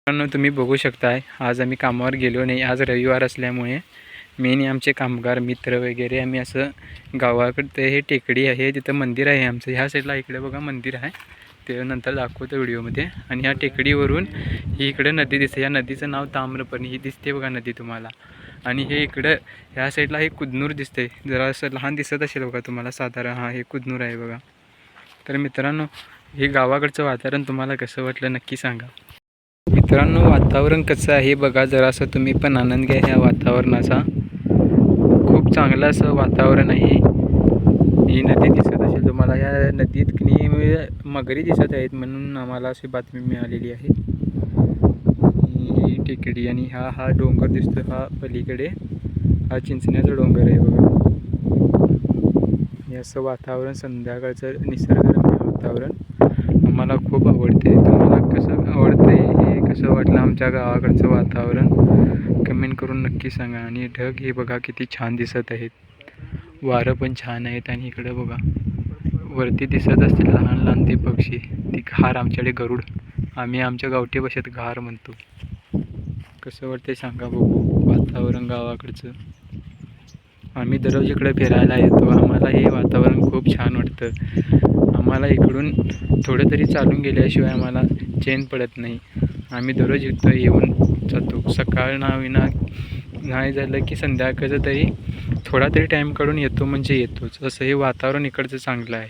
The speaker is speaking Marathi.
पण तुम्ही बघू शकताय आज आम्ही कामावर गेलो नाही. आज रविवार असल्यामुळे मी आणि आमचे कामगार मित्र वगैरे आम्ही असं गावाकडे हे टेकडी आहे, तिथं मंदिर आहे आमचं. ह्या साईडला इकडे बघा मंदिर आहे, ते नंतर दाखवतो व्हिडिओमध्ये. आणि ह्या टेकडीवरून ही इकडे नदी दिसते. या नदीचं नाव ताम्रपर्णी ही दिसते बघा नदी तुम्हाला. आणि हे इकडं ह्या साईडला हे कुदनूर दिसते, जरा असं लहान दिसत असेल बघा तुम्हाला साधारण. हा हे कुदनूर आहे बघा. तर मित्रांनो, हे गावाकडचं वातावरण तुम्हाला कसं वाटलं नक्की सांगा. मित्रांनो, वातावरण कसं आहे बघा, जरासं तुम्ही पण आनंद घ्या ह्या वातावरणाचा. खूप चांगलं असं वातावरण आहे. ही नदी दिसत असेल तुम्हाला. या नदीत की मगरी दिसत आहेत म्हणून आम्हाला अशी बातमी मिळालेली आहे. ही टेकडी आणि हा डोंगर दिसतो, हा पलीकडे हा चिंचण्याचा डोंगर आहे बघा. हे असं वातावरण संध्याकाळचं निसर्गरम्य वातावरण आम्हाला खूप आवडते. तुम्हाला कसं आवडते, हे कसं वाटलं आमच्या गावाकडचं वातावरण कमेंट करून नक्की सांगा. आणि ढग हे बघा किती छान दिसत आहेत, वारं पण छान आहेत. आणि इकडे बघा वरती दिसत असतील लहान लहान ते पक्षी, ती घार आमच्याकडे गरुड, आम्ही आमच्या गावठी भाषेत घार म्हणतो. कसं वाटते सांगा बघू वातावरण गावाकडचं. आम्ही दररोज इकडे फिरायला येतो, आम्हाला हे वातावरण खूप छान वाटतं. आम्हाला इकडून थोडं तरी चालून गेल्याशिवाय आम्हाला चैन पडत नाही. आम्ही दररोज इथं येऊन जातो. सकाळ नाही झालं की संध्याकाळचं तरी थोडा तरी टाईम काढून येतो म्हणजे येतोच. असं हे वातावरण इकडचं चांगलं आहे.